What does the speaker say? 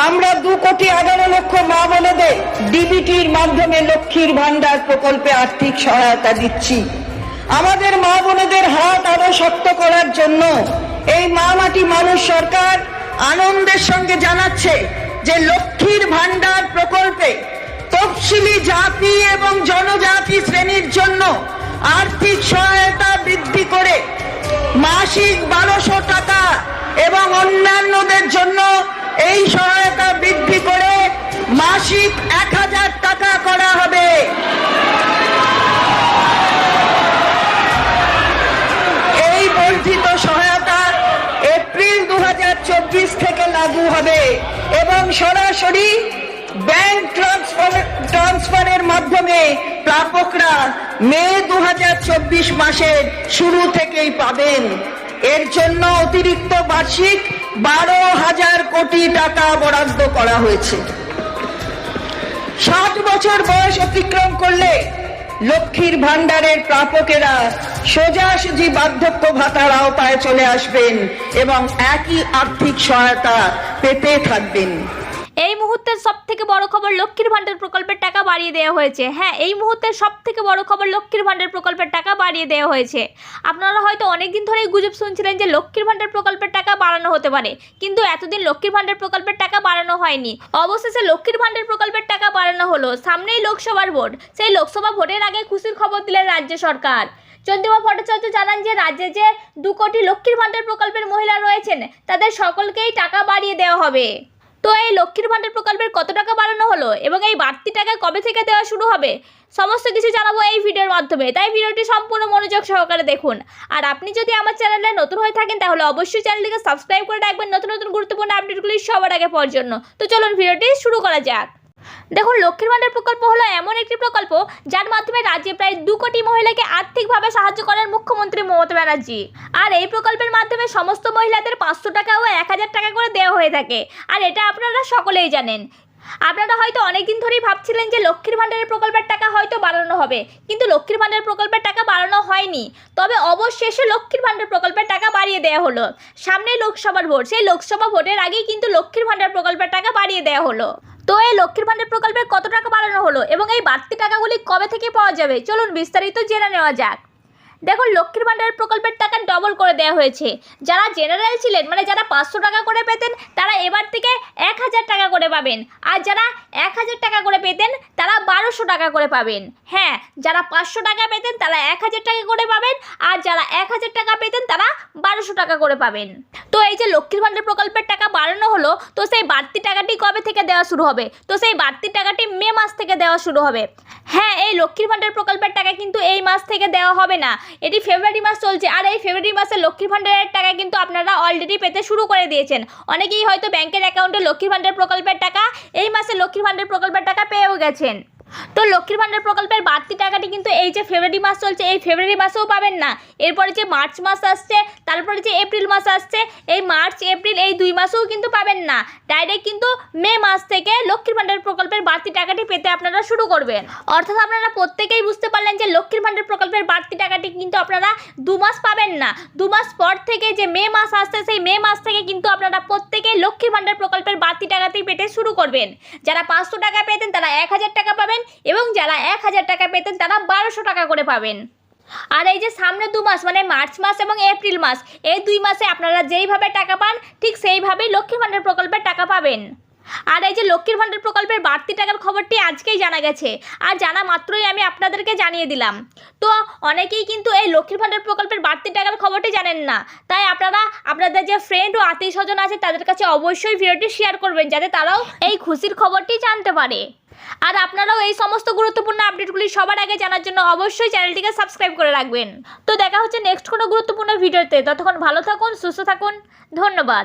আমরা 2,11,00,000 মা বোনেদের ডিবিটির মাধ্যমে লক্ষ্মীর ভান্ডার প্রকল্পে আর্থিক সহায়তা দিচ্ছি। আমাদের মা বোনেদের হাত আরো শক্ত করার জন্য এই মা মাটি মানুষ সরকার আনন্দের সঙ্গে জানাচ্ছে যে লক্ষ্মীর ভান্ডার প্রকল্পে তফসিলি জাতি এবং জনজাতি শ্রেণীর জন্য আর্থিক সহায়তা বৃদ্ধি করে মাসিক 1200 টাকা এবং অন্যান্যদের জন্য এই সহায়তা বৃদ্ধি করে মাসিক 1000 টাকা করা হবে। এই বর্ধিত সহায়তা এপ্রিল 2024 থেকে লাগু হবে এবং সরাসরি ব্যাংক ট্রান্সফারের মাধ্যমে প্রাপকরা মে 2024 মাসের শুরু থেকেই পাবেন। এর জন্য অতিরিক্ত বার্ষিক 12,000 কোটি টাকা বরাদ্দ করা হয়েছে। 60 বছর বয়স অতিক্রম করলে লক্ষ্মীর ভান্ডারের প্রাপকেরা সোজাসুজি বার্ধক্য ভাতার আওতায় চলে আসবেন এবং একই আর্থিক সহায়তা পেতে থাকবেন। এই মুহূর্তের সবথেকে বড় খবর, লক্ষ্মীর ভান্ডার প্রকল্পের টাকা বাড়িয়ে দেওয়া হয়েছে। হ্যাঁ, এই মুহূর্তের সবথেকে বড় খবর, লক্ষ্মীর ভান্ডার প্রকল্পের টাকা বাড়িয়ে দেওয়া হয়েছে। আপনারা হয়তো অনেকদিন ধরেই গুজব শুনছিলেন যে লক্ষ্মীর ভান্ডার প্রকল্পের টাকা বাড়ানো হতে পারে, কিন্তু এতদিন লক্ষ্মীর ভান্ডার প্রকল্পের টাকা বাড়ানো হয়নি। অবশেষে লক্ষ্মীর ভান্ডার প্রকল্পের টাকা বাড়ানো হলো। সামনেই লোকসভার ভোট, সেই লোকসভা ভোটের আগে খুশির খবর দিলেন রাজ্য সরকার। চন্দ্রিমা ভট্টাচার্য জানান যে রাজ্যে যে 2 কোটি লক্ষ্মীর ভান্ডার প্রকল্পের মহিলা রয়েছেন তাদের সকলকেই টাকা বাড়িয়ে দেওয়া হবে। তো এই লক্ষ্মীর ভান্ডার প্রকল্পের কত টাকা বাড়ানো হলো এবং এই বাড়তি টাকা কবে থেকে দেওয়া শুরু হবে, সমস্ত কিছু জানাবো এই ভিডিওর মাধ্যমে। তাই ভিডিওটি সম্পূর্ণ মনোযোগ সহকারে দেখুন। আর আপনি যদি আমার চ্যানেলে নতুন হয়ে থাকেন তাহলে অবশ্যই চ্যানেলটিকে সাবস্ক্রাইব করে রাখবেন নতুন নতুন গুরুত্বপূর্ণ আপডেটগুলি সবার আগে পাওয়ার জন্য। তো চলুন ভিডিওটি শুরু করা যাক। দেখুন, লক্ষ্মীর ভান্ডার প্রকল্প হলো এমন একটি প্রকল্প যার মাধ্যমে রাজ্যে প্রায় 2 কোটি মহিলাকে আর্থিকভাবে সাহায্য করেন মুখ্যমন্ত্রী মমতা ব্যানার্জি। আর এই প্রকল্পের মাধ্যমে সমস্ত মহিলাদের 500 টাকা ও 1000 টাকা করে দেওয়া হয়ে থাকে। আর এটা আপনারা সকলেই জানেন। আপনারা হয়তো অনেকদিন ধরেই ভাবছিলেন যে লক্ষ্মীর ভান্ডারের প্রকল্পের টাকা হয়তো বাড়ানো হবে, কিন্তু লক্ষ্মীর ভান্ডারের প্রকল্পের টাকা বাড়ানো হয়নি। তবে অবশেষে লক্ষ্মীর ভান্ডার প্রকল্পের টাকা বাড়িয়ে দেওয়া হলো। সামনেই লোকসভার ভোট, সেই লোকসভা ভোটের আগেই কিন্তু লক্ষ্মীর ভান্ডার প্রকল্পের টাকা বাড়িয়ে দেওয়া হলো। তো এই লক্ষ্মীর ভান্ডার প্রকল্পের কত টাকা বাড়ানো হলো এবং এই বাড়তি টাকাগুলি কবে থেকে পাওয়া যাবে, চলুন বিস্তারিত জেনে নেওয়া যাক। দেখুন, লক্ষ্মীর ভান্ডারের প্রকল্পের টাকা ডবল করে দেওয়া হয়েছে। যারা জেনারেল ছিলেন, মানে যারা 500 টাকা করে পেতেন, তারা এবার থেকে 1000 টাকা করে পাবেন। আর যারা 1000 টাকা করে পেতেন তারা 1200 টাকা করে পাবেন। হ্যাঁ, যারা 500 টাকা পেতেন তারা 1000 টাকা করে পাবেন, আর যারা 1000 টাকা পেতেন তারা 1200 টাকা করে পাবেন। তো এই যে লক্ষ্মীর ভান্ডার প্রকল্পের টাকা বাড়ানো হলো, তো সেই বাড়তি টাকাটি কবে থেকে দেওয়া শুরু হবে? তো সেই বাড়তি টাকাটি মে মাস থেকে দেওয়া শুরু হবে। হ্যাঁ, এই লক্ষ্মীর ভান্ডার প্রকল্পের টাকা কিন্তু এই মাস থেকে দেওয়া হবে না, এটি ফেব্রুয়ারি মাস চলছে। আর এই ফেব্রুয়ারি মাসে লক্ষ্মীর ভান্ডারের টাকা কিন্তু আপনারা অলরেডি পেতে শুরু করে দিয়েছেন। অনেকেই হয়তো ব্যাংকের অ্যাকাউন্টে লক্ষ্মীর ভান্ডার প্রকল্পের টাকা এই মাসে লক্ষ্মীর ভান্ডার প্রকল্পের টাকা পেয়েও গেছেন। তো লক্ষ্মীর ভান্ডার প্রকল্পের বাড়তি টাকাটি কিন্তু এই যে ফেব্রুয়ারি মাস চলছে, এই ফেব্রুয়ারি মাসেও পাবেন না। এরপরে যে মার্চ মাস আসছে, তারপরে যে এপ্রিল মাস আসছে, এই মার্চ এপ্রিল এই 2 মাসেও কিন্তু পাবেন না। ডাইরেক্ট কিন্তু মে মাস থেকে লক্ষ্মীর ভান্ডার প্রকল্পের বাড়তি টাকাটি পেতে আপনারা শুরু করবেন। অর্থাৎ আপনারা প্রত্যেকেই বুঝতে পারলেন যে লক্ষ্মীর ভান্ডার প্রকল্পের বাড়তি টাকাটি কিন্তু আপনারা 2 মাস পাবেন না। 2 মাস পর থেকে যে মে মাস আসছে, সেই মে মাস থেকে কিন্তু আপনারা প্রত্যেকেই লক্ষ্মীর ভান্ডার প্রকল্পের বাড়তি টাকাতেই পেতে শুরু করবেন। যারা 500 টাকা পেতেন তারা 1000 টাকা পাবেন এবং যারা 1000 টাকা পেতেন তারা 1200 টাকা করে পাবেন। আর এই যে সামনে 2 মাস মানে মার্চ মাস এবং এপ্রিল মাস, এই 2 মাসে আপনারা যেইভাবে টাকা পান ঠিক সেইভাবেই লক্ষ্মীর ভান্ডার প্রকল্পের টাকা পাবেন। আর এই যে লক্ষ্মীর ভান্ডার প্রকল্পের বাড়তি টাকার খবরটি আজকেই জানা গেছে, আর জানা মাত্রই আমি আপনাদেরকে জানিয়ে দিলাম। তো অনেকেই কিন্তু এই লক্ষ্মীর ভান্ডার প্রকল্পের বাড়তি টাকার খবরটি জানেন না, তাই আপনারা আপনাদের যে ফ্রেন্ড ও আত্মীয় স্বজন আছে তাদের কাছে অবশ্যই ভিডিওটি শেয়ার করবেন, যাতে তারাও এই খুশির খবরটি জানতে পারে। আর আপনারাও এই সমস্ত গুরুত্বপূর্ণ আপডেটগুলি সবার আগে জানার জন্য অবশ্যই চ্যানেলটিকে সাবস্ক্রাইব করে রাখবেন। তো দেখা হচ্ছে নেক্সট কোনো গুরুত্বপূর্ণ ভিডিওতে। ততক্ষণ ভালো থাকুন, সুস্থ থাকুন, ধন্যবাদ।